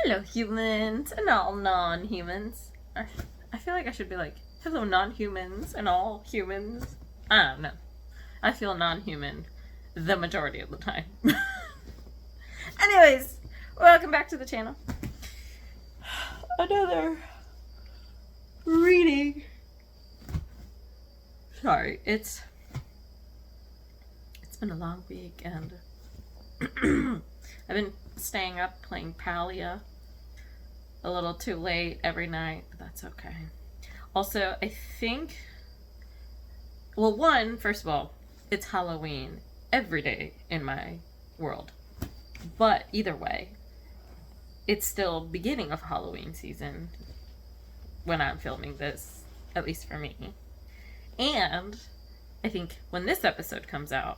Hello, humans and all non-humans. I feel like I should be like, hello, non-humans and all humans. I don't know. I feel non-human the majority of the time. Anyways, welcome back to the channel. Another reading. Sorry, it's been a long week and I've been staying up playing Palia a little too late every night, but that's okay. Also, I think, well, first of all, it's Halloween every day in my world. But either way, it's still beginning of Halloween season when I'm filming this, at least for me. And I think when this episode comes out,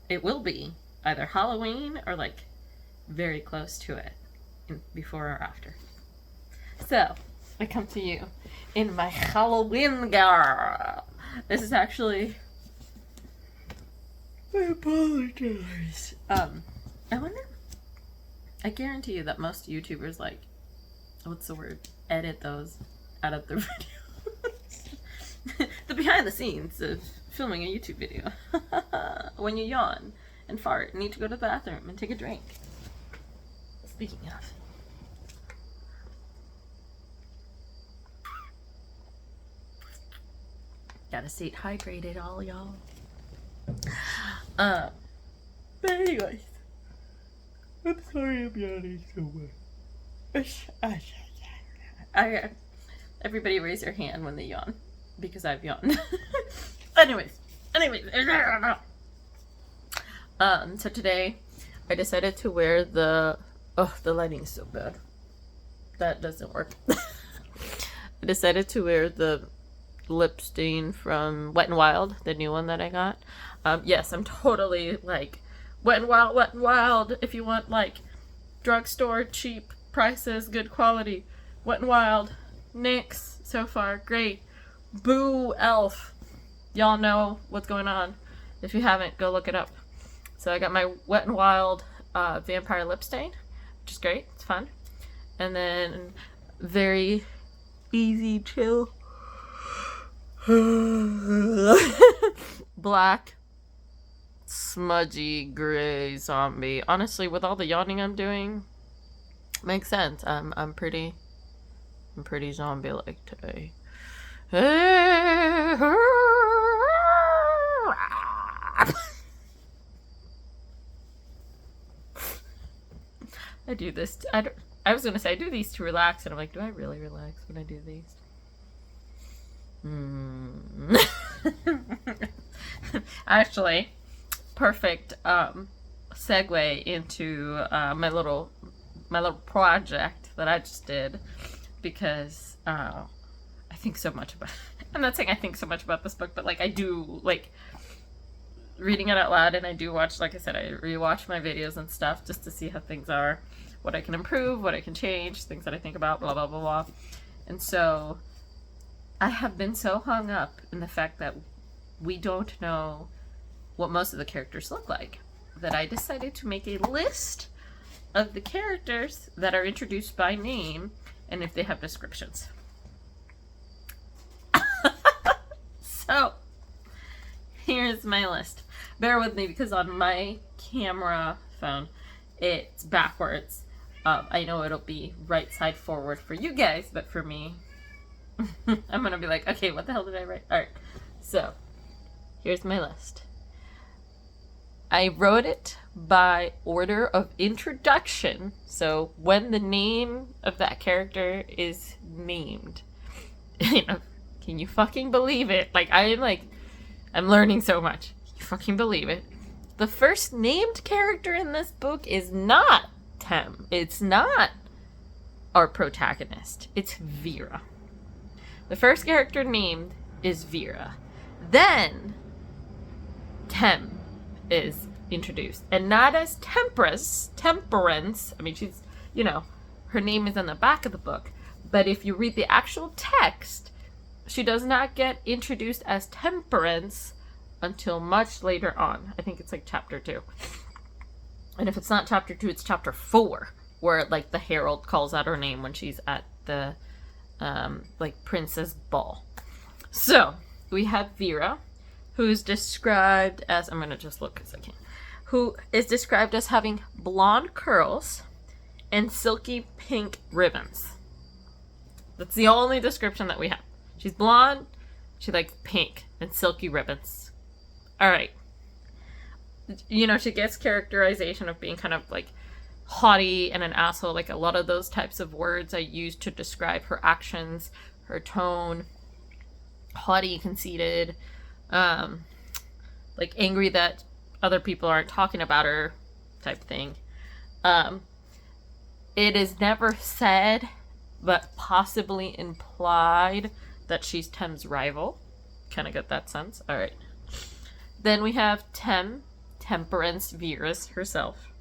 it will be either Halloween or like very close to it, before or after. So, I come to you in my Halloween girl. This is actually, I apologize. I guarantee you that most YouTubers, like, what's the word? Edit those out of their videos. The behind the scenes of filming a YouTube video. When you yawn and fart and need to go to the bathroom and take a drink. Speaking of. Gotta stay hydrated, all y'all. But anyways. I'm sorry I'm yawning so much. Everybody raise your hand when they yawn. Because I've yawned. Anyways. So today I decided to wear the lighting's so bad. That doesn't work. I decided to wear the lip stain from Wet n Wild, the new one that I got. Yes, I'm totally like Wet n Wild. If you want like drugstore cheap prices, good quality, Wet n Wild. NYX so far, great. Boo Elf. Y'all know what's going on. If you haven't, go look it up. So I got my Wet n Wild vampire lip stain, which is great. It's fun. And then very easy chill black smudgy gray zombie. Honestly, with all the yawning I'm doing, makes sense. I'm pretty zombie like today. I do this. I was gonna say I do these to relax, and I'm like, do I really relax when I do these? Actually, perfect segue into my little project that I just did, because I think so much about. I'm not saying I think so much about this book, but like I do like reading it out loud, and I do watch, like I said, I rewatch my videos and stuff just to see how things are, what I can improve, what I can change, things that I think about, blah blah blah blah. And so I have been so hung up in the fact that we don't know what most of the characters look like that I decided to make a list of the characters that are introduced by name and if they have descriptions. So, here's my list. Bear with me because on my camera phone, it's backwards. I know it'll be right side forward for you guys, but for me, I'm gonna be like, okay, what the hell did I write? Alright, so, here's my list. I wrote it by order of introduction, so when the name of that character is named. You know, can you fucking believe it? Like, I'm learning so much. Can you fucking believe it? The first named character in this book is not Tem. It's not our protagonist. It's Vera. The first character named is Vera. Then Tem is introduced. And not as Temperance. I mean, she's, her name is on the back of the book. But if you read the actual text, she does not get introduced as Temperance until much later on. I think it's like chapter 2. And if it's not chapter 2, it's chapter 4 where like the herald calls out her name when she's at the like princess ball. So we have Vera, who's described as, I'm gonna just look as I can, who is described as having blonde curls and silky pink ribbons. That's the only description that we have. She's blonde, she likes pink and silky ribbons. Alright. You know, she gets characterization of being kind of like haughty and an asshole. Like a lot of those types of words I use to describe her actions, her tone. Haughty, conceited, like angry that other people aren't talking about her type thing. It is never said, but possibly implied that she's Tem's rival. Kind of get that sense. All right. Then we have Temperance Virus herself.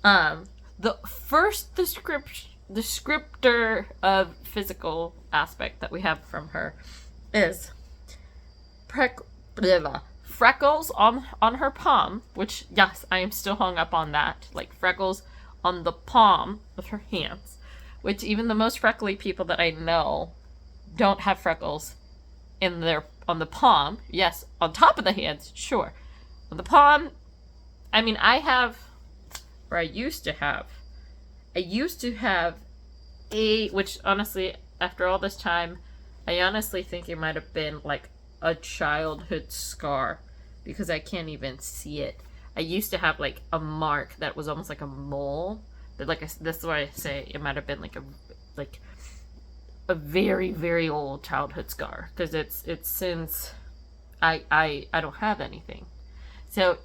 The first descriptor of physical aspect that we have from her is freckles on her palm, which, yes, I am still hung up on that. Like, freckles on the palm of her hands, which even the most freckly people that I know don't have freckles on the palm. Yes, on top of the hands, sure. On the palm, I mean, I used to have which honestly, after all this time, I honestly think it might have been like a childhood scar because I can't even see it. I used to have like a mark that was almost like a mole. But this is why I say it might have been like a very, very old childhood scar because it's since I don't have anything. So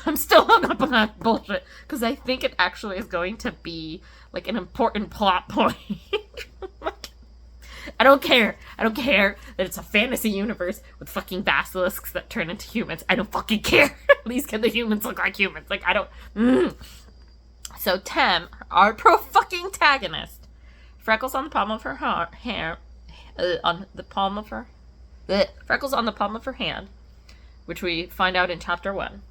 I'm still hung up on that bullshit because I think it actually is going to be like an important plot point. I don't care that it's a fantasy universe with fucking basilisks that turn into humans. I don't fucking care. At least can the humans look like humans. Like, I don't... So Tem, our pro-fucking-tagonist, freckles on the palm of her freckles on the palm of her hand, which we find out in chapter 1.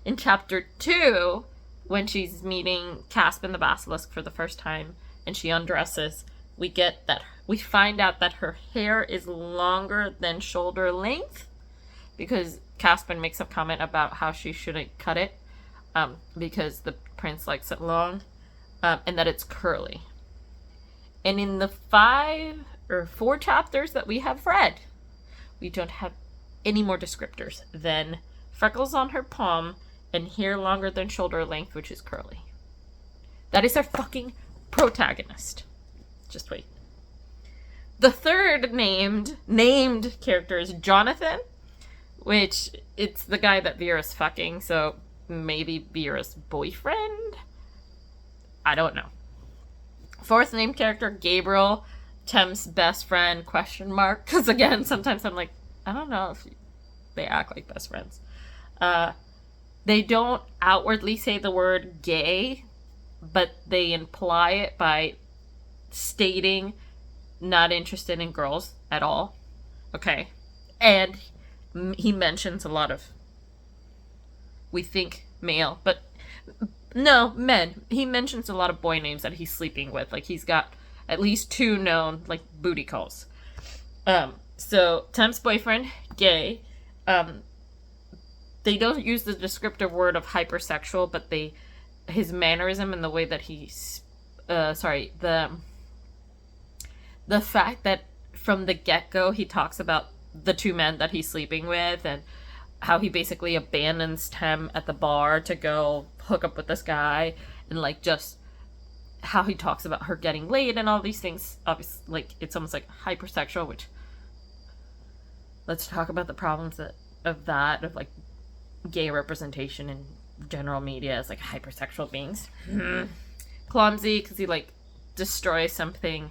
In chapter 2, when she's meeting Caspin the Basilisk for the first time, and she undresses, we find out that her hair is longer than shoulder length, because Caspin makes a comment about how she shouldn't cut it, because the prince likes it long, and that it's curly. And in the 4 chapters that we have read, we don't have any more descriptors than freckles on her palm and hair longer than shoulder length, which is curly. That is our fucking protagonist. Just wait. The third named character is Jonathan, which it's the guy that Vera's fucking, so maybe Vera's boyfriend? I don't know. Fourth named character, Gabriel, Tem's best friend, ? Because again, sometimes I'm like, I don't know if they act like best friends. They don't outwardly say the word gay, but they imply it by stating not interested in girls at all. Okay. And he mentions a lot of, we think male, but no, men. He mentions a lot of boy names that he's sleeping with. Like, he's got at least 2 known, like, booty calls. So, Tem's boyfriend, gay. They don't use the descriptive word of hypersexual, but his mannerism and the way that the fact that from the get-go he talks about the 2 men that he's sleeping with and how he basically abandons Tem at the bar to go hook up with this guy, and like just how he talks about her getting laid and all these things. Obviously, like, it's almost like hypersexual, which, let's talk about the problems of like gay representation in general media as like hypersexual beings. Clumsy because he like destroys something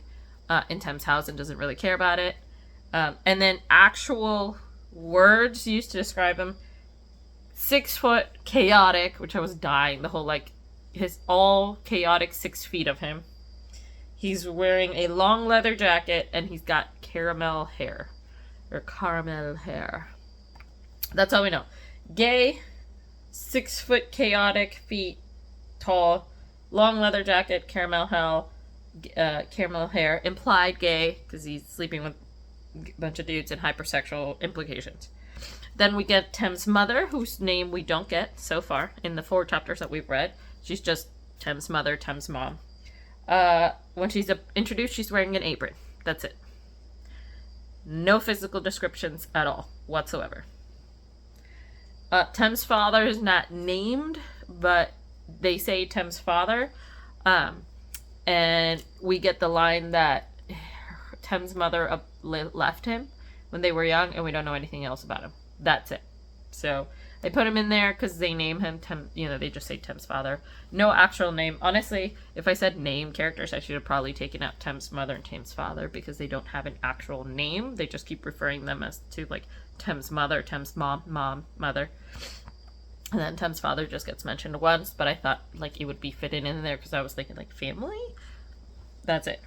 in Tem's house and doesn't really care about it. And then actual words used to describe him: 6 foot, chaotic, which I was dying. The whole like his all chaotic 6 feet of him. He's wearing a long leather jacket and he's got caramel hair. That's all we know. Gay, 6 foot, chaotic, feet tall, long leather jacket, caramel hair, implied gay because he's sleeping with a bunch of dudes and hypersexual implications. Then we get Tem's mother, whose name we don't get so far in the 4 chapters that we've read. She's just Tem's mother, Tem's mom. When she's introduced, she's wearing an apron. That's it. No physical descriptions at all whatsoever. Tem's father is not named, but they say Tem's father. And we get the line that Tem's mother left him when they were young, and we don't know anything else about him. That's it. So they put him in there because they name him Tem. They just say Tem's father. No actual name. Honestly, if I said name characters, I should have probably taken out Tem's mother and Tem's father because they don't have an actual name. They just keep referring them as to like Tem's mother, Tem's mom, mother. And then Tem's father just gets mentioned once, but I thought like it would be fitted in there because I was thinking like family. That's it.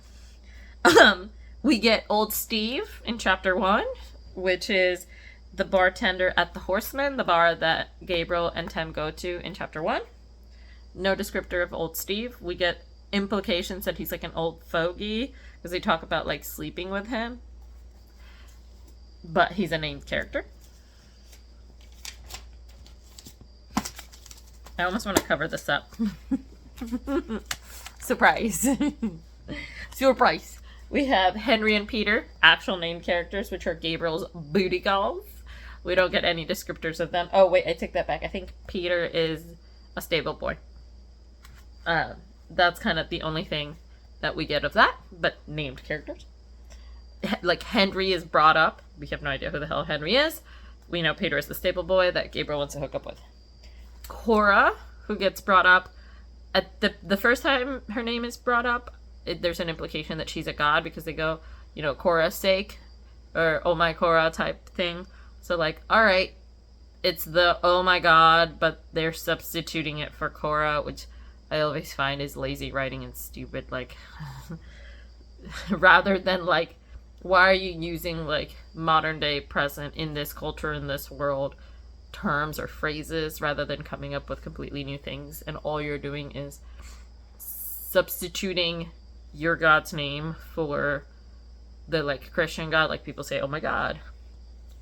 We get Old Steve in chapter 1, which is the bartender at the Horseman, the bar that Gabriel and Tem go to in chapter 1. No descriptor of Old Steve. We get implications that he's like an old fogey because they talk about like sleeping with him. But he's a named character. I almost want to cover this up. Surprise. Surprise. We have Henry and Peter, actual named characters, which are Gabriel's booty calls. We don't get any descriptors of them. Oh, wait, I take that back. I think Peter is a stable boy. That's kind of the only thing that we get of that, but named characters. Like, Henry is brought up. We have no idea who the hell Henry is. We know Peter is the stable boy that Gabriel wants to hook up with. Cora, who gets brought up. At the first time her name is brought up, there's an implication that she's a god because they go, Cora's sake, or oh my Cora type thing. So like, all right, it's the oh my god, but they're substituting it for Cora, which I always find is lazy writing and stupid. Like, rather than like, why are you using like modern day present in this culture, in this world, terms or phrases rather than coming up with completely new things, and all you're doing is substituting your god's name for the like Christian god. Like people say oh my god,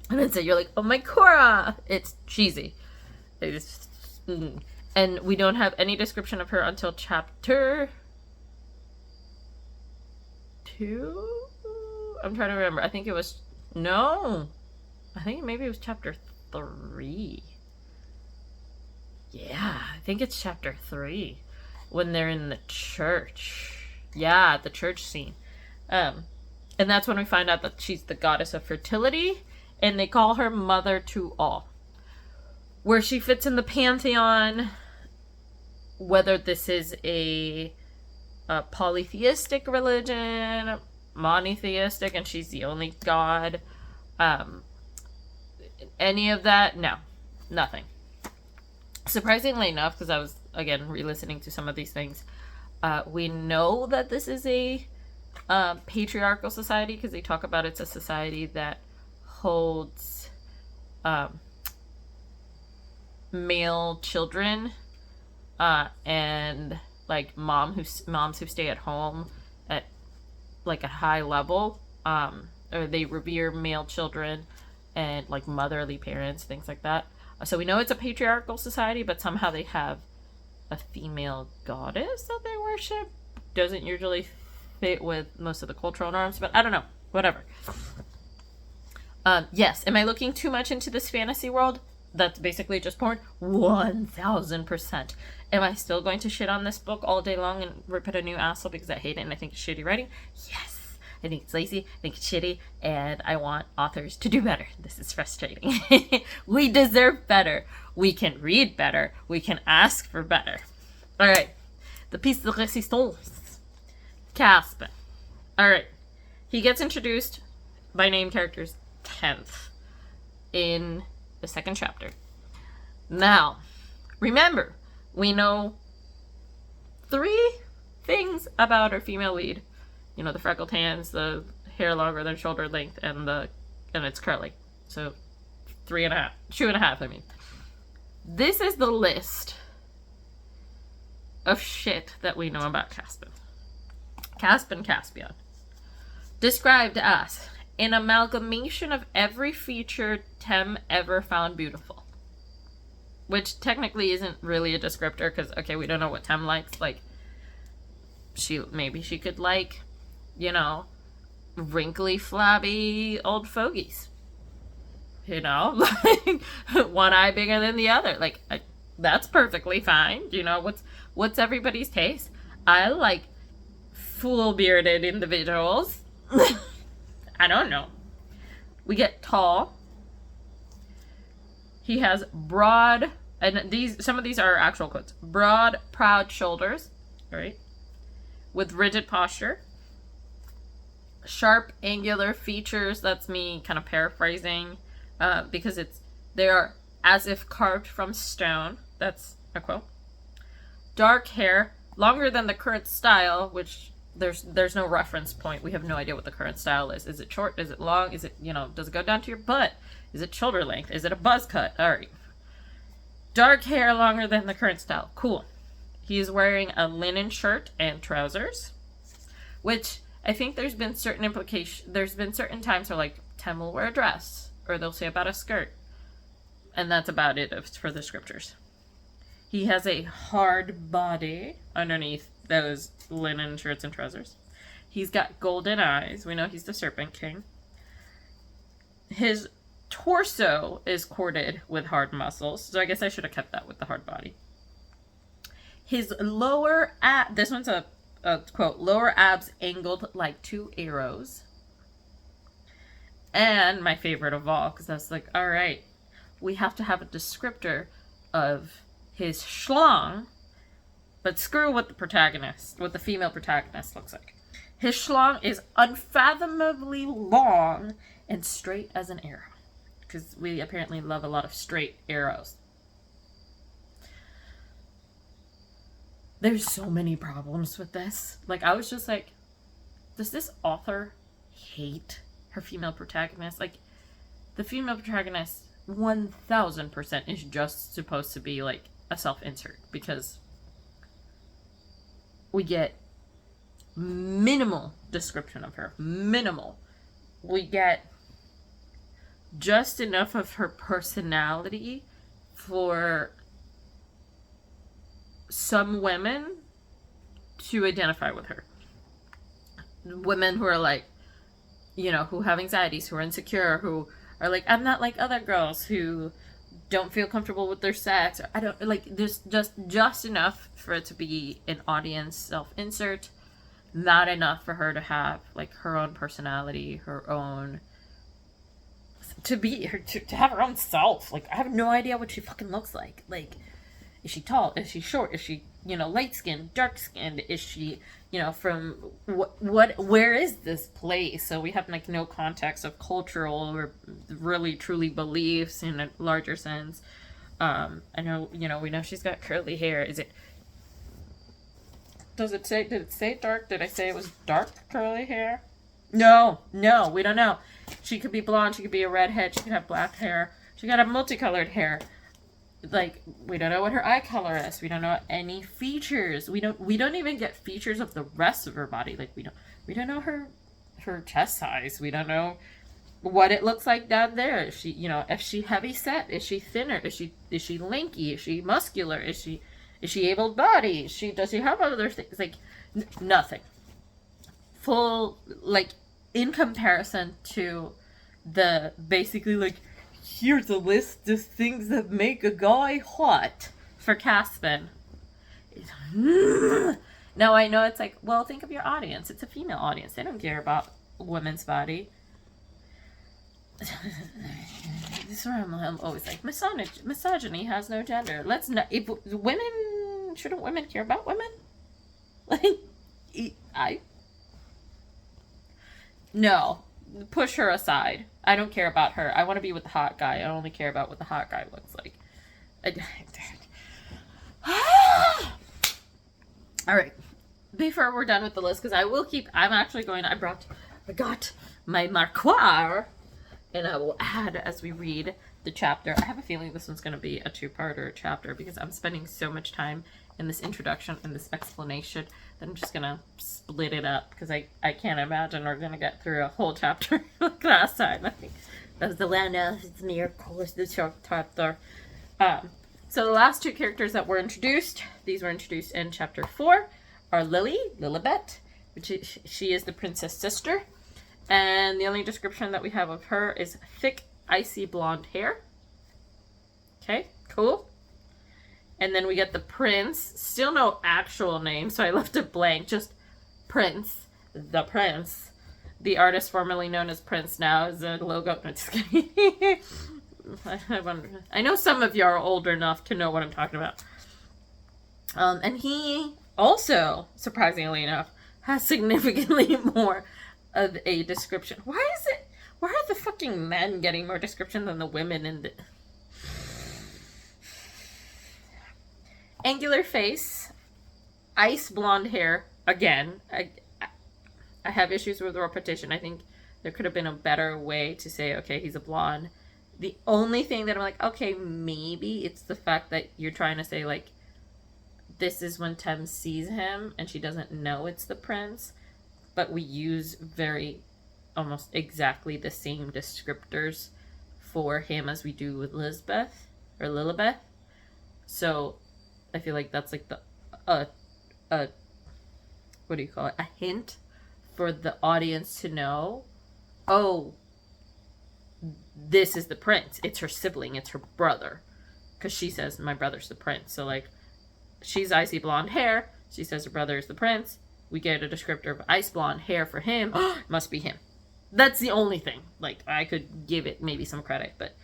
and then say you're like oh my Cora. It's cheesy. And we don't have any description of her until chapter 2. I'm trying to remember. I think maybe it was chapter 3. Yeah, I think it's chapter 3 when they're in the church. Yeah, the church scene. And that's when we find out that she's the goddess of fertility, and they call her mother to all. Where she fits in the pantheon, whether this is a polytheistic religion, monotheistic, and she's the only god, any of that, no, nothing. Surprisingly enough, because I was, again, re-listening to some of these things, we know that this is a patriarchal society because they talk about it's a society that holds male children and like moms who stay at home at like a high level, or they revere male children and like motherly parents, things like that. So we know it's a patriarchal society, but somehow they have a female goddess that they worship. Doesn't usually fit with most of the cultural norms, but I don't know. Whatever. Yes. Am I looking too much into this fantasy world? That's basically just porn? 1000%. Am I still going to shit on this book all day long and rip it a new asshole because I hate it and I think it's shitty writing? Yes. I think it's lazy, I think it's shitty, and I want authors to do better. This is frustrating. We deserve better. We can read better. We can ask for better. Alright. The piece de resistance. Caspin. Alright. He gets introduced by name characters 10th in the 2nd chapter. Now, remember, we know 3 things about our female lead. The freckled hands, the hair longer than shoulder length, and it's curly. So 2.5. I mean, this is the list of shit that we know about Caspian. Caspian. Described as an amalgamation of every feature Tem ever found beautiful. Which technically isn't really a descriptor, because, okay, we don't know what Tem likes. Like, maybe she could like, you know, wrinkly, flabby old fogies. You know, like, one eye bigger than the other. Like, that's perfectly fine. You know, what's everybody's taste? I like full bearded individuals. I don't know. We get tall. He has broad, and some of these are actual quotes. Broad, proud shoulders, right? With rigid posture. Sharp, angular features. That's me kind of paraphrasing, because they are as if carved from stone. That's a quote. Dark hair, longer than the current style, which there's no reference point. We have no idea what the current style is. Is it short? Is it long? Is it, you know, does it go down to your butt? Is it shoulder length? Is it a buzz cut? All right. Dark hair, longer than the current style. Cool. He is wearing a linen shirt and trousers, which I think there's been certain times where, like, Tem will wear a dress, or they'll say about a skirt, and that's about it for the scriptures. He has a hard body underneath those linen shirts and trousers. He's got golden eyes. We know he's the Serpent King. His torso is corded with hard muscles, so I guess I should have kept that with the hard body. His this one's a quote, lower abs angled like two arrows. And my favorite of all, because I was like, all right, we have to have a descriptor of his schlong, but screw what the female protagonist looks like. His schlong is unfathomably long and straight as an arrow, because we apparently love a lot of straight arrows. There's so many problems with this. Like, I was just like, does this author hate her female protagonist? Like, the female protagonist 1000% is just supposed to be like a self-insert, because we get minimal description of her. Minimal. We get just enough of her personality for some women to identify with her. Women who are like, you know, who have anxieties, who are insecure, who are like, I'm not like other girls who don't feel comfortable with their sex. Or I don't like, there's just enough for it to be an audience self-insert. Not enough for her to have like her own personality, her own, to have her own self. Like, I have no idea what she fucking looks like. Like, is she tall? Is she short? Is she, you know, light skinned, dark skinned? Is she, you know, from where is this place? So we have like no context of cultural or really truly beliefs in a larger sense. I know, you know, we know she's got curly hair. Did it say dark? Did I say it was dark curly hair? No, we don't know. She could be blonde, she could be a redhead, she could have black hair, she could have multicolored hair. Like, we don't know what her eye color is. We don't know any features. We don't even get features of the rest of her body. Like, we don't know her chest size. We don't know what it looks like down there. Is she, you know, if she heavy set? Is she thinner? Is she lanky? Is she muscular? Is she able-bodied? Does she have other things? Like, nothing. Full, like, in comparison to the basically, like, here's a list of things that make a guy hot for Caspian. Now, I know it's like, well, think of your audience. It's a female audience. They don't care about a woman's body. This is where I'm always like, misogyny has no gender. Let's not. Shouldn't women care about women? Like, No. Push her aside. I don't care about her. I want to be with the hot guy. I only care about what the hot guy looks like. Alright. Before we're done with the list, because I got my marqueur, and I will add as we read the chapter. I have a feeling this one's going to be a two-parter chapter, because I'm spending so much time in this introduction and this explanation that I'm just gonna split it up because I can't imagine we're gonna get through a whole chapter like last time. I think that was the land of its miracles, the short chapter. So the last two characters that were introduced, these were introduced in chapter 4, are Lilibet, which is, she is the princess sister. And the only description that we have of her is thick, icy blonde hair. Okay, cool. And then we get the prince. Still no actual name, so I left it blank. Just Prince. The Prince. The artist formerly known as Prince now is a logo. No, just kidding. I wonder. I know some of you are old enough to know what I'm talking about. And he also, surprisingly enough, has significantly more of a description. Why are the fucking men getting more description than the women in the... Angular face, ice blonde hair. Again, I have issues with repetition. I think there could have been a better way to say, okay, he's a blonde. The only thing that I'm like, okay, maybe it's the fact that you're trying to say, like, this is when Thames sees him and she doesn't know it's the prince. But we use almost exactly the same descriptors for him as we do with Lilibet. So I feel like that's like the what do you call it? A hint for the audience to know, oh, this is the prince. It's her sibling. It's her brother. Because she says, my brother's the prince. So, like, she's icy blonde hair. She says her brother is the prince. We get a descriptor of ice blonde hair for him. Must be him. That's the only thing. Like, I could give it maybe some credit. But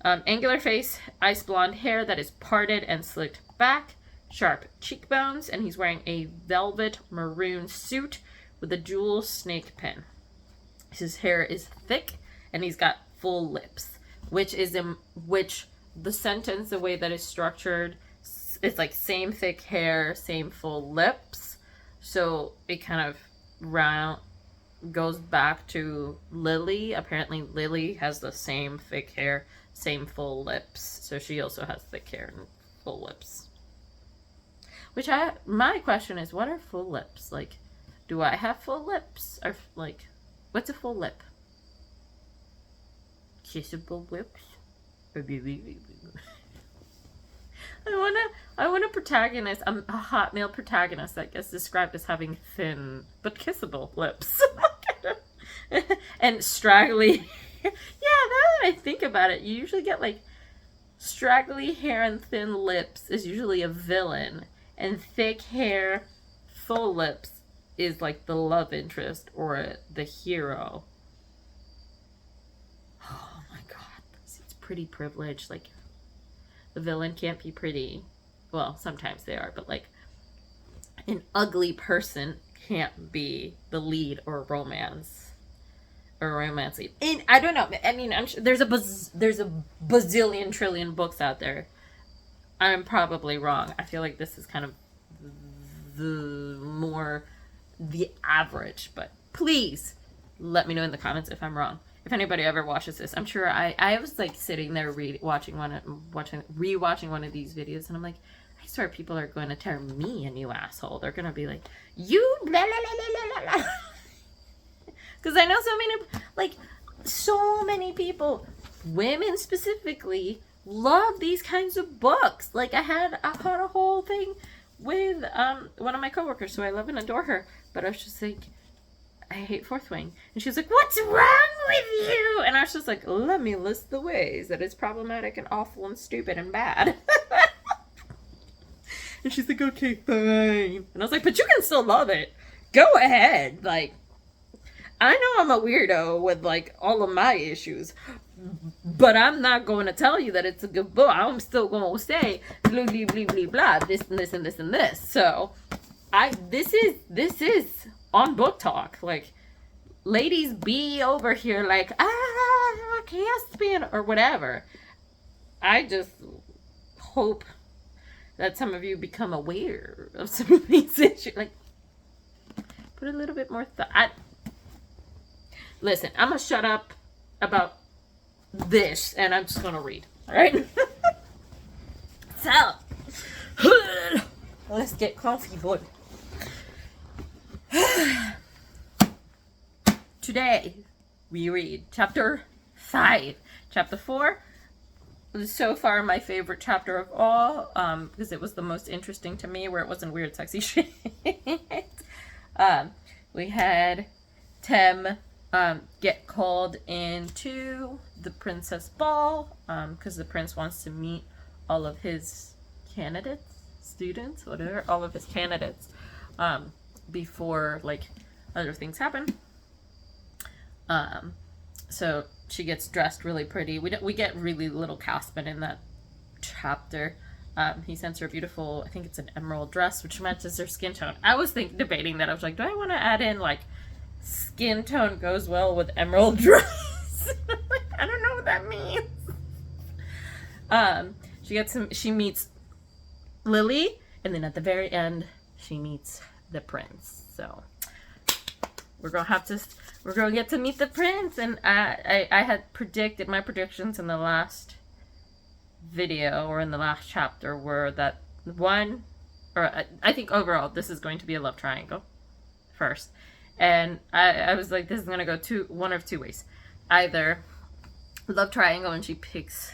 angular face, ice blonde hair that is parted and slicked back. Sharp cheekbones. And he's wearing a velvet maroon suit with a jewel snake pin. His hair is thick. And he's got full lips. Which the sentence, the way that it's structured, it's like same thick hair, same full lips. So it kind of goes back to Lily. Apparently Lily has the same thick hair, same full lips. So she also has thick hair and full lips. My question is, what are full lips? Like, do I have full lips? Or like, what's a full lip? Kissable lips? I want a protagonist, a hot male protagonist that gets described as having thin but kissable lips. And straggly. Yeah, now that I think about it, you usually get like straggly hair and thin lips is usually a villain. And thick hair, full lips is like the love interest or the hero. Oh my god. It's pretty privileged. Like, the villain can't be pretty. Well, sometimes they are, but like an ugly person can't be the lead or romance lead. And I don't know. I mean, I'm sure there's a bazillion trillion books out there. I'm probably wrong. I feel like this is kind of the average, but please let me know in the comments if I'm wrong. If anybody ever watches this, I'm sure I was like sitting there rewatching one of these videos, and I'm like, I swear people are going to term me a new asshole. They're going to be like, you blah, blah, blah, blah, blah. Because I know so many people, women specifically, love these kinds of books. Like, I had a whole thing with one of my coworkers who I love and adore her, but I was just like, I hate Fourth Wing. And she was like, what's wrong with you? And I was just like, let me list the ways that it's problematic and awful and stupid and bad. And she's like, okay, fine. And I was like, but you can still love it. Go ahead. Like, I know I'm a weirdo with like all of my issues, but I'm not going to tell you that it's a good book. I'm still going to say blah, blah, blah, blah, blah, this and this and this and this. So this is on Book Talk. Like, ladies be over here like, Caspian or whatever. I just hope that some of you become aware of some of these issues. Like, put a little bit more thought. Listen, I'm going to shut up about this, and I'm just going to read. All right? So, Let's get comfy, boy. Today, we read chapter 5. Chapter 4 was so far my favorite chapter of all, because it was the most interesting to me, where it wasn't weird, sexy shit. We had Tem get called into the princess ball, because the prince wants to meet all of his candidates, students, whatever, all of his candidates, before, like, other things happen. So she gets dressed really pretty. We get really little Caspian in that chapter. He sends her a beautiful, I think it's an emerald dress, which matches her skin tone. I was debating that. I was like, do I want to add in, like, skin tone goes well with emerald dress? I don't know what that means. She meets Lily, and then at the very end, she meets the prince. So we're gonna get to meet the prince. And I had predicted, my predictions in the last video or in the last chapter were that I think overall this is going to be a love triangle first. And I was like, this is gonna go one of two ways. Either love triangle and she picks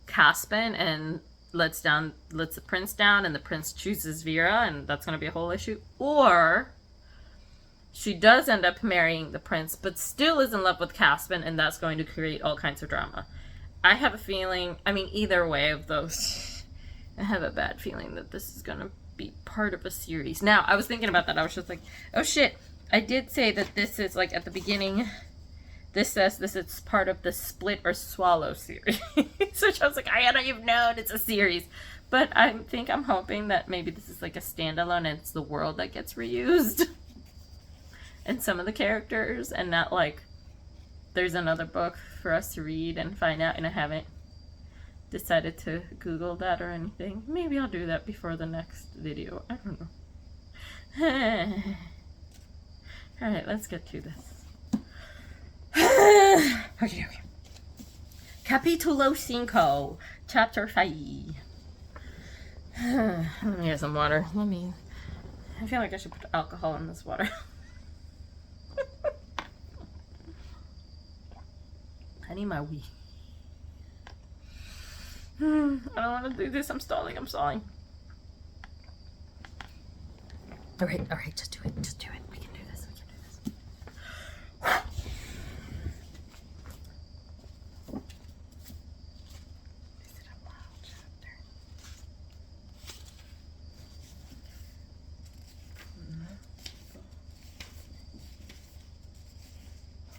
Caspian and lets the prince down, and the prince chooses Vera, and that's gonna be a whole issue. Or she does end up marrying the prince, but still is in love with Caspian, and that's going to create all kinds of drama. I have a feeling, either way of those, I have a bad feeling that this is going to be part of a series. Now, I was thinking about that. I was just like, oh shit, I did say that this is, like, at the beginning, this says this is part of the Split or Swallow series. So I was like, I don't even know it's a series. But I'm hoping that maybe this is like a standalone and it's the world that gets reused. And some of the characters, and not like there's another book for us to read and find out, and I haven't decided to Google that or anything. Maybe I'll do that before the next video. I don't know. Alright, let's get to this. Okay. Capítulo 5, Chapter 5. Let me get some water. I feel like I should put alcohol in this water. I need my wee. I don't want to do this. I'm stalling. Alright, just do it. We can do this. This is a wild chapter.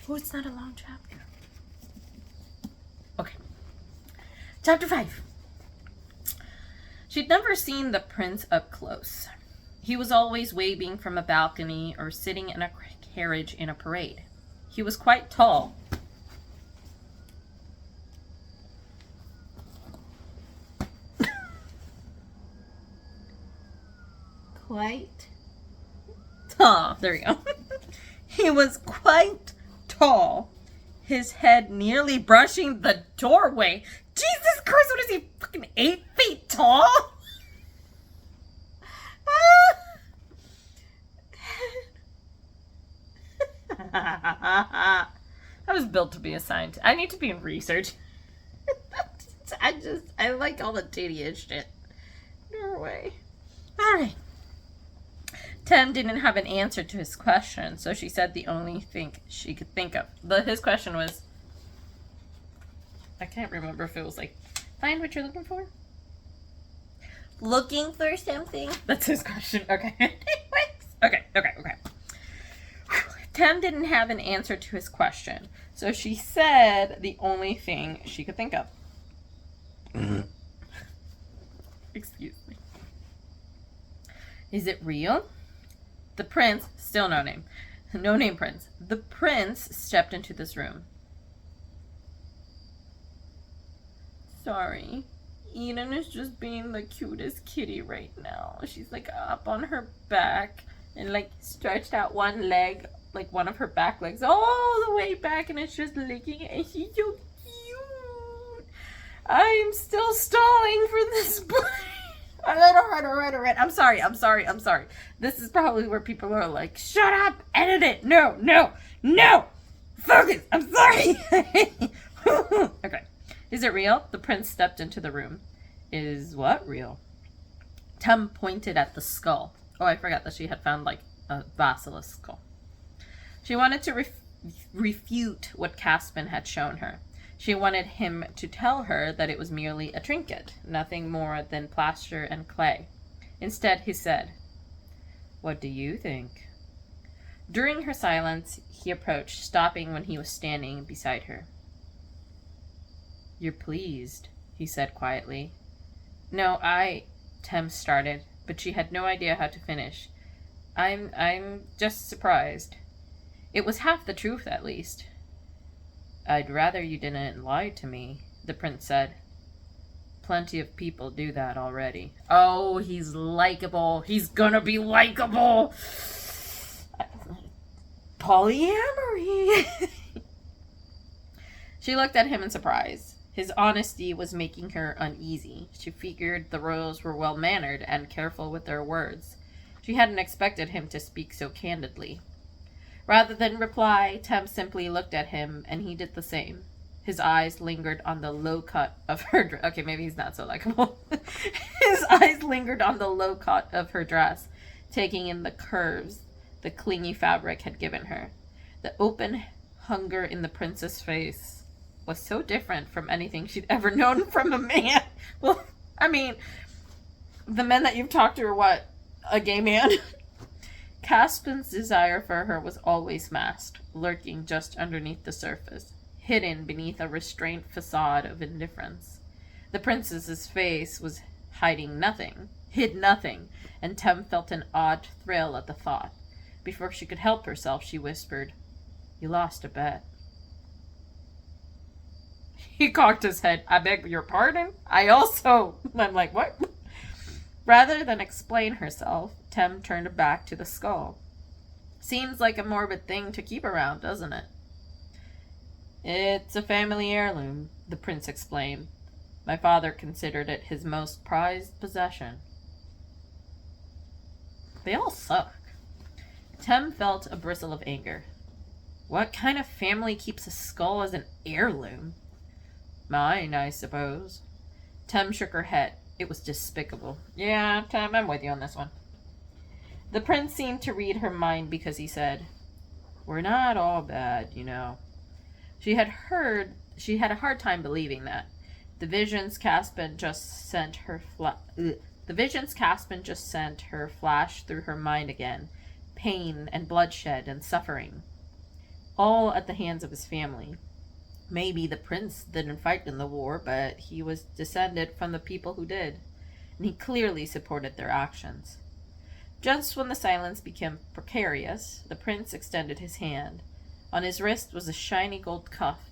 Oh, it's not a long chapter. Okay. Chapter 5. She'd never seen the prince up close. He was always waving from a balcony or sitting in a carriage in a parade. He was quite tall. Quite tall. There we go. He was quite tall. His head nearly brushing the doorway. Jesus Christ, what is he, fucking 8 feet tall? I was built to be a scientist. I need to be in research. I like all the tedious shit. Norway. Alright. Tem didn't have an answer to his question, so she said the only thing she could think of. His question was, I can't remember if it was like, find what you're looking for? Looking for something? That's his question. Okay. Okay. Tem didn't have an answer to his question, so she said the only thing she could think of. Excuse me. Is it real? The prince, still no name. No name prince. The prince stepped into this room. Sorry. Eden is just being the cutest kitty right now. She's like up on her back and like stretched out one leg, like one of her back legs all the way back, and it's just licking it, and she's so cute. I'm still stalling for this boy. All right. I'm sorry. This is probably where people are like, shut up, edit it. No. Focus. I'm sorry. Okay. Is it real? The prince stepped into the room. Is what real? Tem pointed at the skull. Oh, I forgot that she had found like a basilisk skull. She wanted to refute what Caspin had shown her. She wanted him to tell her that it was merely a trinket, nothing more than plaster and clay. Instead, he said, "What do you think?" During her silence, he approached, stopping when he was standing beside her. "You're pleased," he said quietly. "No, Tem started, but she had no idea how to finish. I'm just surprised. It was half the truth, at least." "I'd rather you didn't lie to me," the prince said. "Plenty of people do that already." Oh, he's likable. He's gonna be likable. Polyamory. She looked at him in surprise. His honesty was making her uneasy. She figured the royals were well-mannered and careful with their words. She hadn't expected him to speak so candidly. Rather than reply, Tem simply looked at him, and he did the same. His eyes lingered on the low cut of her dress. Okay, maybe he's not so likable. His eyes lingered on the low cut of her dress, taking in the curves the clingy fabric had given her. The open hunger in the prince's face was so different from anything she'd ever known from a man. Well, I mean, the men that you've talked to are what? A gay man? Caspin's desire for her was always masked, lurking just underneath the surface, hidden beneath a restrained facade of indifference. The princess's face was hid nothing, and Tem felt an odd thrill at the thought. Before she could help herself, she whispered, "You lost a bet." He cocked his head. "I beg your pardon? I'm like, what? Rather than explain herself, Tem turned back to the skull. "Seems like a morbid thing to keep around, doesn't it?" "It's a family heirloom," the prince explained. "My father considered it his most prized possession." They all suck. Tem felt a bristle of anger. What kind of family keeps a skull as an heirloom? Mine, I suppose. Tem shook her head. It was despicable. "Yeah, Tem, I'm with you on this one." The prince seemed to read her mind because he said, "We're not all bad, you know." She had a hard time believing that. The visions Caspin just sent her flash through her mind again. Pain and bloodshed and suffering. All at the hands of his family. Maybe the prince didn't fight in the war, but he was descended from the people who did, and he clearly supported their actions. Just when the silence became precarious, the prince extended his hand. On his wrist was a shiny gold cuff,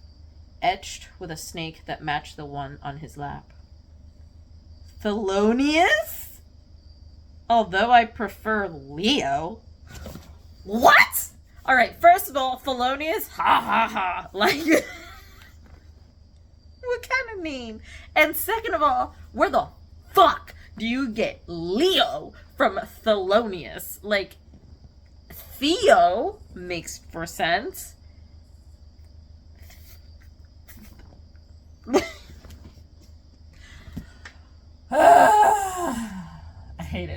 etched with a snake that matched the one on his lap. "Thelonious? Although I prefer Leo." What? Alright, first of all, Thelonious, ha ha ha. Like, what kind of name? And second of all, where the fuck do you get Leo from Thelonious? Like, Theo makes for sense. I hate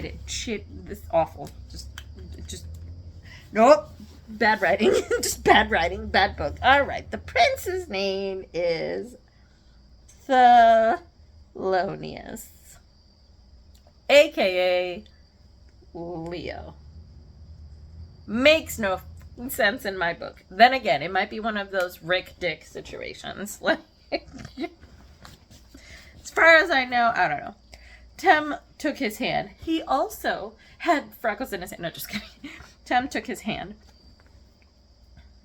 it. Shit, this is awful. Just, nope. Bad writing. Just bad writing. Bad book. Alright, the prince's name is Thelonious. AKA Leo. Makes no sense in my book. Then again, it might be one of those Rick Dick situations. Like, as far as I know, I don't know. Tem took his hand. He also had freckles in his hand. No, just kidding. Tem took his hand.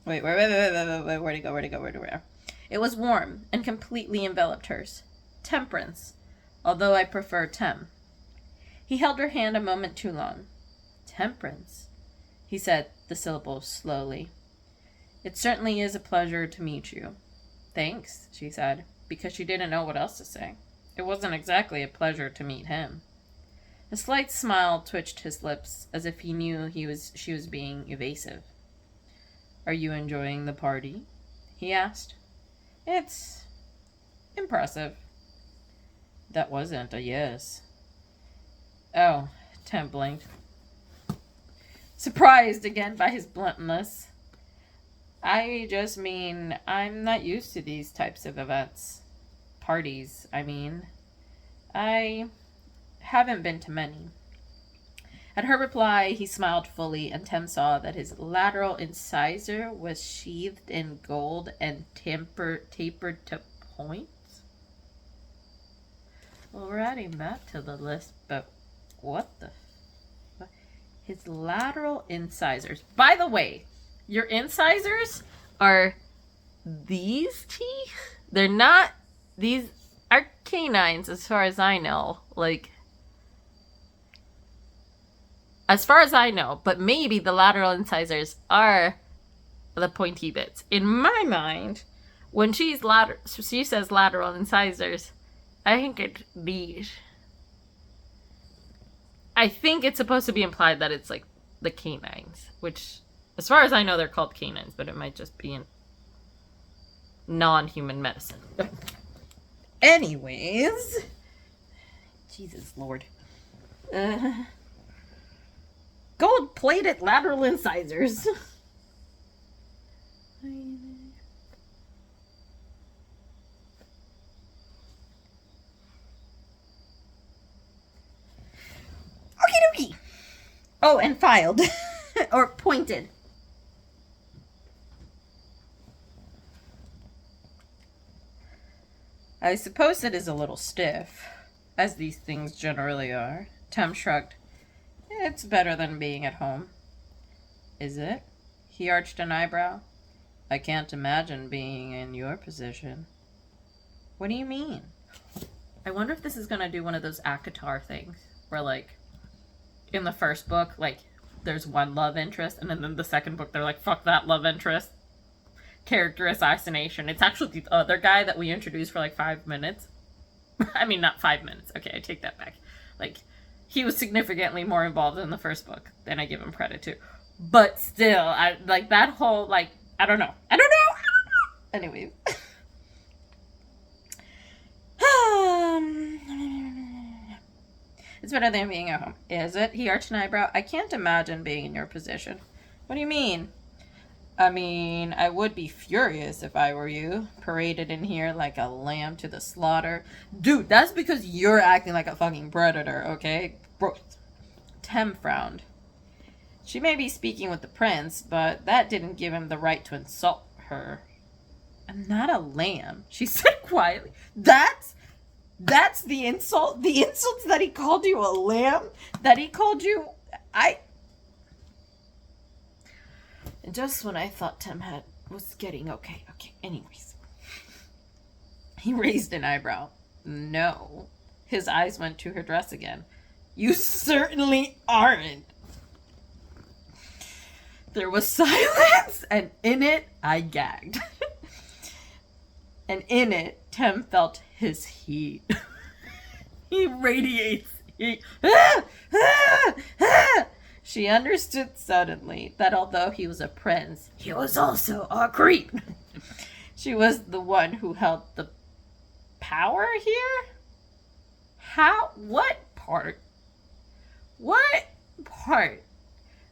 Wait, where'd he go? It was warm and completely enveloped hers. Temperance, although I prefer Tem. He held her hand a moment too long. Temperance, he said the syllables slowly. It certainly is a pleasure to meet you. Thanks, she said, because she didn't know what else to say. It wasn't exactly a pleasure to meet him. A slight smile twitched his lips, as if he knew she was being evasive. Are you enjoying the party? He asked. It's impressive. That wasn't a yes. Oh, Tem blinked. Surprised again by his bluntness. I just mean, I'm not used to these types of events. Parties, I mean. I haven't been to many. At her reply, he smiled fully, and Tem saw that his lateral incisor was sheathed in gold and tapered to points. Well, we're adding that to the list, but what the fuck? His lateral incisors. By the way, your incisors are these teeth? They're not, these are canines as far as I know. Like, as far as I know, but maybe the lateral incisors are the pointy bits. In my mind, when she says lateral incisors, I think it's these. I think it's supposed to be implied that it's like the canines, which, as far as I know, they're called canines, but it might just be in non-human medicine. Anyways, Jesus Lord. Gold-plated lateral incisors. Okie dokie. Oh, and filed. Or pointed. I suppose it is a little stiff, as these things generally are. Tem shrugged. It's better than being at home. Is it? He arched an eyebrow. I can't imagine being in your position. What do you mean? I wonder if this is going to do one of those ACOTAR things, where, like, in the first book, like, there's one love interest, and then in the second book, they're like, fuck that love interest. Character assassination. It's actually the other guy that we introduced for, like, 5 minutes. I mean, not 5 minutes. Okay, I take that back. Like, he was significantly more involved in the first book than I give him credit to. But still, like, that whole, like, I don't know. Anyways. It's better than being at home. Is it? He arched an eyebrow. I can't imagine being in your position. What do you mean? I mean, I would be furious if I were you. Paraded in here like a lamb to the slaughter. Dude, that's because you're acting like a fucking predator, okay? Bro. Tem frowned. She may be speaking with the prince, but that didn't give him the right to insult her. I'm not a lamb, she said quietly. That's the insult? The insults that he called you a lamb? That he called you... And just when I thought Tem was getting okay, anyways. He raised an eyebrow. No. His eyes went to her dress again. You certainly aren't. There was silence, and in it, I gagged. And in it, Tem felt his heat. He radiates heat. She understood suddenly that although he was a prince, he was also a creep. She was the one who held the power here? How? What part? What part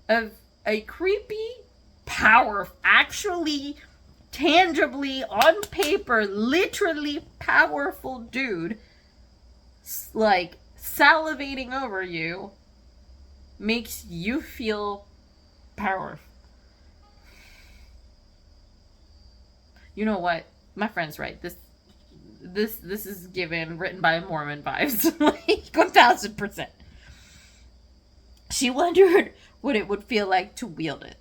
of a creepy power, actually, tangibly, on paper, literally powerful dude, like, salivating over you, makes you feel powerful? You know what? My friend's right. This is written by Mormon vibes. Like, 1000%. She wondered what it would feel like to wield it.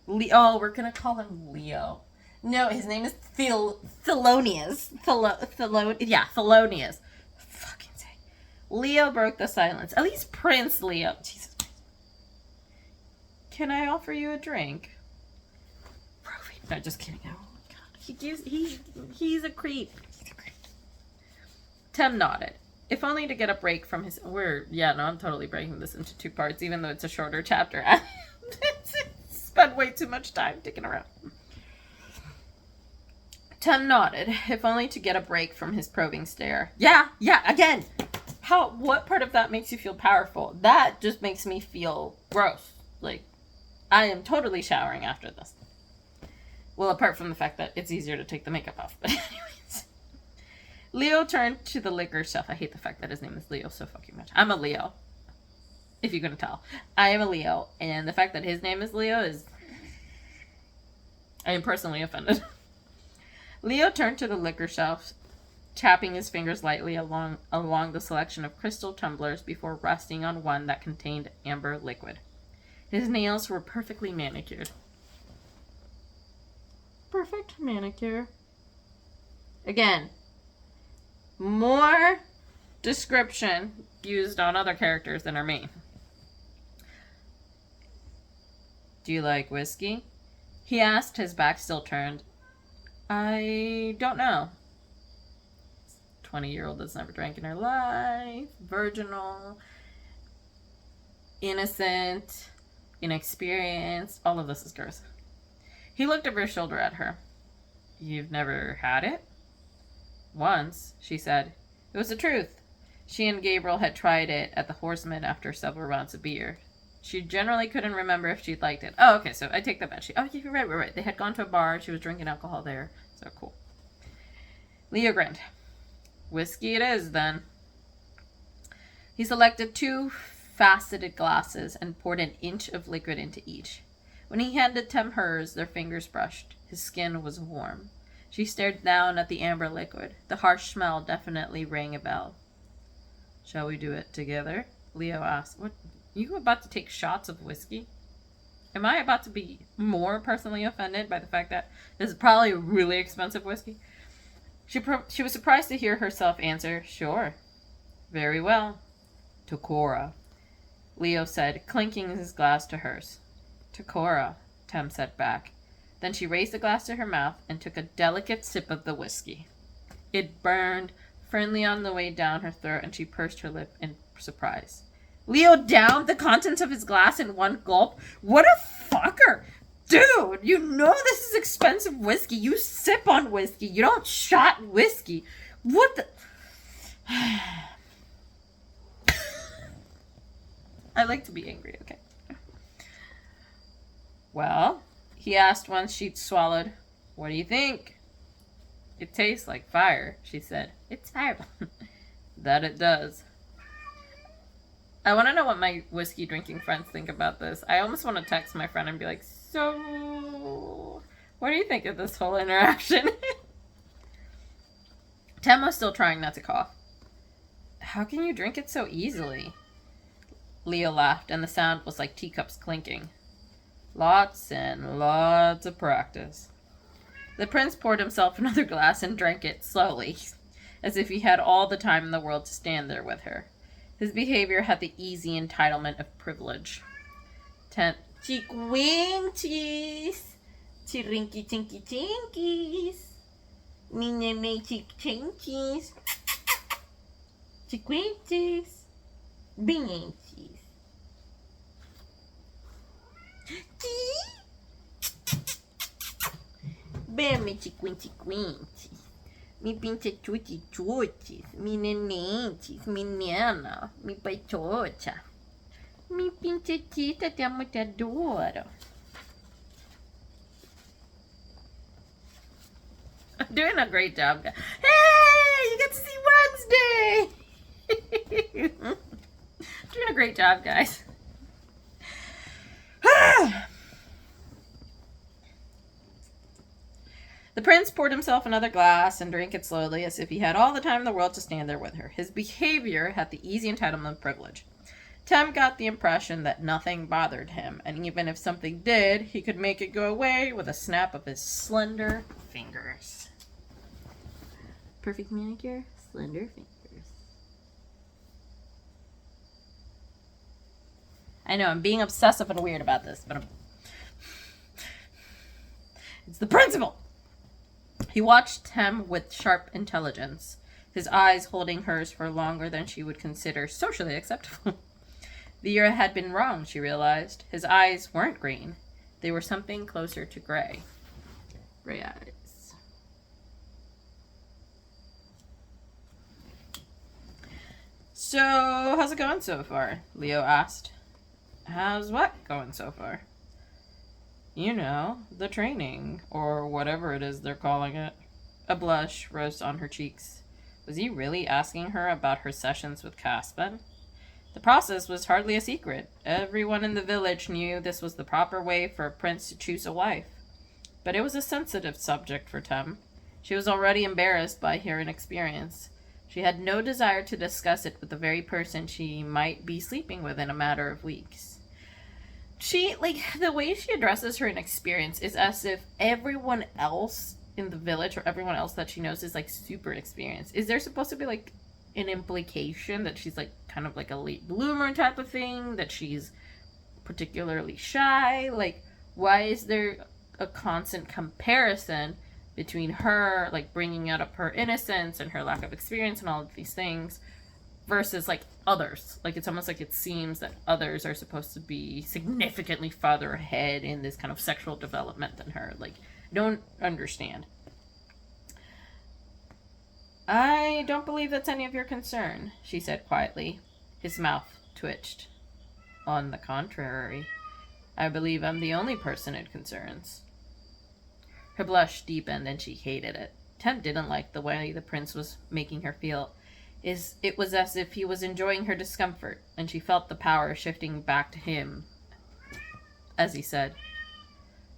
Oh, we're gonna call him Leo. No, his name is Thelonious. Thelonious. Fucking say. Leo broke the silence. At least Prince Leo. Jesus Christ. Can I offer you a drink? No, just kidding. Oh my god. He's a creep. Tem nodded. If only to get a break from his... I'm totally breaking this into 2 parts, even though it's a shorter chapter. Spent way too much time digging around. Tem nodded, if only to get a break from his probing stare. Yeah, again! What part of that makes you feel powerful? That just makes me feel gross. Like, I am totally showering after this. Well, apart from the fact that it's easier to take the makeup off, but anyways. Leo turned to the liquor shelf. I hate the fact that his name is Leo so fucking much. I'm a Leo. If you couldn't tell. I am a Leo, and the fact that his name is Leo is... I am personally offended. Leo turned to the liquor shelf, tapping his fingers lightly along the selection of crystal tumblers before resting on one that contained amber liquid. His nails were perfectly manicured. Perfect manicure. Again, more description used on other characters than are me. Do you like whiskey? He asked, his back still turned. I don't know. 20-year-old that's never drank in her life. Virginal. Innocent. Inexperienced. All of this is gross. He looked over his shoulder at her. You've never had it? Once, she said. It was the truth. She and Gabriel had tried it at the Horseman after several rounds of beer. She generally couldn't remember if she'd liked it. Oh, okay, so I take that back. You're right. They had gone to a bar. She was drinking alcohol there. So cool. Leo grinned. Whiskey it is, then. He selected 2 faceted glasses and poured an inch of liquid into each. When he handed Tem hers, their fingers brushed. His skin was warm. She stared down at the amber liquid. The harsh smell definitely rang a bell. Shall we do it together? Leo asked. What? You about to take shots of whiskey? Am I about to be more personally offended by the fact that this is probably really expensive whiskey? She was surprised to hear herself answer, sure. Very well. To Cora, Leo said, clinking his glass to hers. To Cora, Tem said back. Then she raised the glass to her mouth and took a delicate sip of the whiskey. It burned firmly on the way down her throat, and she pursed her lip in surprise. Leo downed the contents of his glass in one gulp. What a fucker! Dude, you know this is expensive whiskey. You sip on whiskey. You don't shot whiskey. What the... I like to be angry, okay? Well, he asked once she'd swallowed. What do you think? It tastes like fire, she said. It's fire. That it does. I want to know what my whiskey drinking friends think about this. I almost want to text my friend and be like, so, what do you think of this whole interaction? Tem was still trying not to cough. How can you drink it so easily? Leo laughed, and the sound was like teacups clinking. Lots and lots of practice. The prince poured himself another glass and drank it slowly, as if he had all the time in the world to stand there with her. His behavior had the easy entitlement of privilege. Chiquinchies, chirinky tinky tinkies, minene chiquinchies, chiquinchies, binchies. Bem, chiquinchiquinchies. Mi pinche chuchi chuchis, mi nenenchis, mi nena, mi paichocha. Mi pinche tita, te amo, te adoro. I'm doing a great job, guys. Hey, you get to see Wednesday. Doing a great job, guys. The prince poured himself another glass and drank it slowly, as if he had all the time in the world to stand there with her. His behavior had the easy entitlement of privilege. Tem got the impression that nothing bothered him, and even if something did, he could make it go away with a snap of his slender fingers. Perfect manicure, slender fingers. I know, I'm being obsessive and weird about this, but it's the principle! He watched Tem with sharp intelligence. his eyes holding hers for longer than she would consider socially acceptable. The year had been wrong, she realized. His eyes weren't green. They were something closer to gray. Gray eyes. So, how's it going so far? Leo asked. How's what going so far? You know, the training, or whatever it is they're calling it. A blush rose on her cheeks. Was he really asking her about her sessions with Caspian? The process was hardly a secret. Everyone in the village knew this was the proper way for a prince to choose a wife. But it was a sensitive subject for Tem. She was already embarrassed by her inexperience. She had no desire to discuss it with the very person she might be sleeping with in a matter of weeks. The way she addresses her inexperience is as if everyone else in the village or everyone else that she knows is, super experienced. Is there supposed to be, an implication that she's, kind of a late bloomer type of thing? That she's particularly shy? Why is there a constant comparison between her, bringing up her innocence and her lack of experience and all of these things versus, others? It's almost like it seems that others are supposed to be significantly farther ahead in this kind of sexual development than her. Don't understand. I don't believe that's any of your concern, she said quietly. His mouth twitched. On the contrary, I believe I'm the only person it concerns. Her blush deepened and she hated it. Tem didn't like the way the prince was making her feel. It was as if he was enjoying her discomfort, and she felt the power shifting back to him as he said,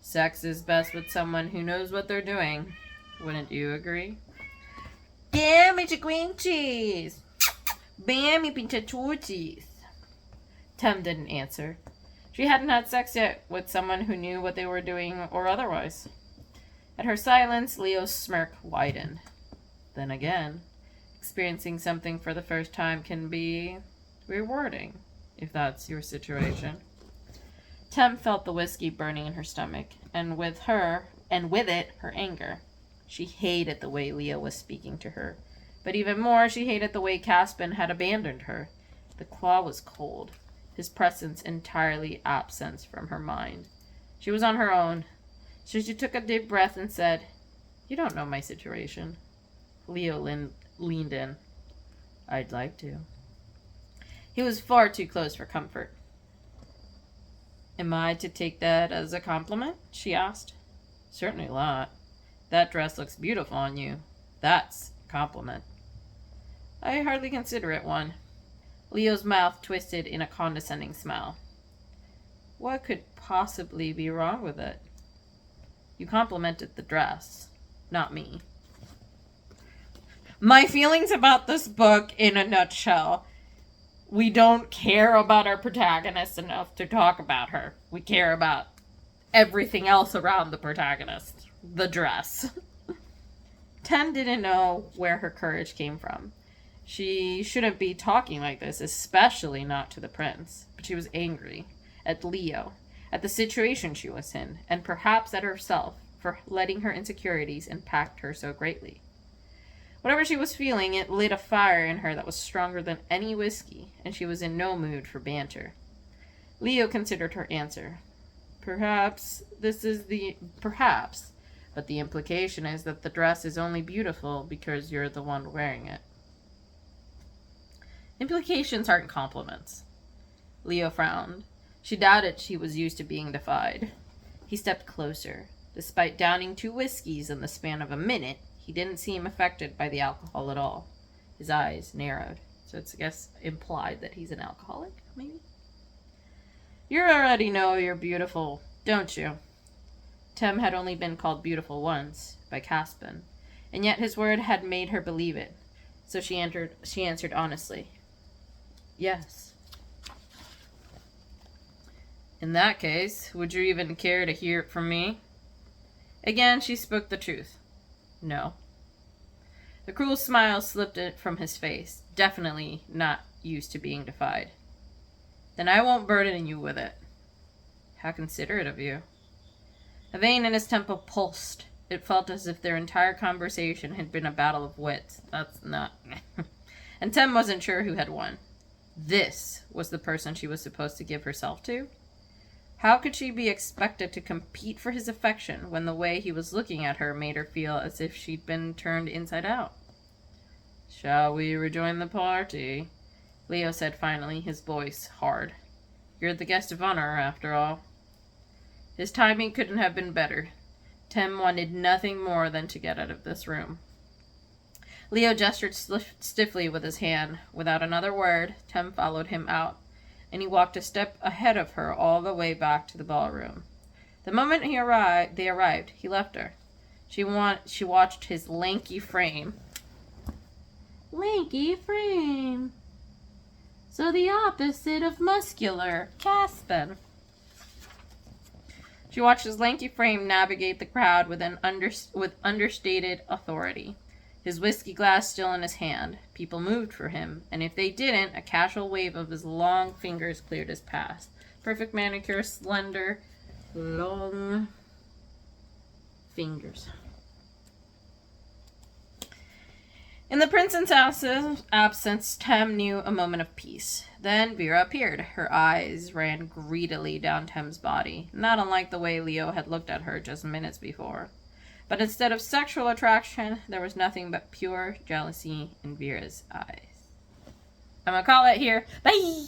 Sex is best with someone who knows what they're doing. Wouldn't you agree? Damn, it's a green cheese. Bam, you pinche torties. Tem didn't answer. She hadn't had sex yet with someone who knew what they were doing or otherwise. At her silence, Leo's smirk widened. Then again, experiencing something for the first time can be rewarding, if that's your situation. Tem felt the whiskey burning in her stomach, and with it, her anger. She hated the way Leo was speaking to her, but even more, she hated the way Caspian had abandoned her. The claw was cold, his presence entirely absent from her mind. She was on her own, so she took a deep breath and said, You don't know my situation. Leo leaned in. I'd like to. He was far too close for comfort. Am I to take that as a compliment? She asked. Certainly not. That dress looks beautiful on you. That's a compliment. I hardly consider it one. Leo's mouth twisted in a condescending smile. What could possibly be wrong with it? You complimented the dress, not me. My feelings about this book in a nutshell. We don't care about our protagonist enough to talk about her. We care about everything else around the protagonist. The dress. Tem didn't know where her courage came from. She shouldn't be talking like this, especially not to the prince. But she was angry at Leo, at the situation she was in, and perhaps at herself for letting her insecurities impact her so greatly. Whatever she was feeling, it lit a fire in her that was stronger than any whiskey, and she was in no mood for banter. Leo considered her answer. Perhaps, but the implication is that the dress is only beautiful because you're the one wearing it. Implications aren't compliments. Leo frowned. She doubted she was used to being defied. He stepped closer. Despite downing 2 whiskeys in the span of a minute, he didn't seem affected by the alcohol at all. His eyes narrowed. So it's, I guess, implied that he's an alcoholic, maybe? You already know you're beautiful, don't you? Tem had only been called beautiful once, by Caspian, and yet his word had made her believe it. So she answered honestly. Yes. In that case, would you even care to hear it from me? Again, she spoke the truth. No. The cruel smile slipped from his face, definitely not used to being defied. Then I won't burden you with it. How considerate of you. A vein in his temple pulsed. It felt as if their entire conversation had been a battle of wits. That's not... And Tem wasn't sure who had won. This was the person she was supposed to give herself to? How could she be expected to compete for his affection when the way he was looking at her made her feel as if she'd been turned inside out? "Shall we rejoin the party?" Leo said finally, his voice hard. "You're the guest of honor, after all." His timing couldn't have been better. Tem wanted nothing more than to get out of this room. Leo gestured stiffly with his hand. Without another word, Tem followed him out, and he walked a step ahead of her all the way back to the ballroom. The moment they arrived, he left her. She watched his lanky frame. Lanky frame. So the opposite of muscular. Cast, then. She watched his lanky frame navigate the crowd with understated authority. His whiskey glass still in his hand. People moved for him, and if they didn't, a casual wave of his long fingers cleared his path. Perfect manicure, slender, long fingers. In the prince's absence, Tem knew a moment of peace. Then Vera appeared. Her eyes ran greedily down Tem's body, not unlike the way Leo had looked at her just minutes before. But instead of sexual attraction, there was nothing but pure jealousy in Vera's eyes. I'm gonna call it here. Bye!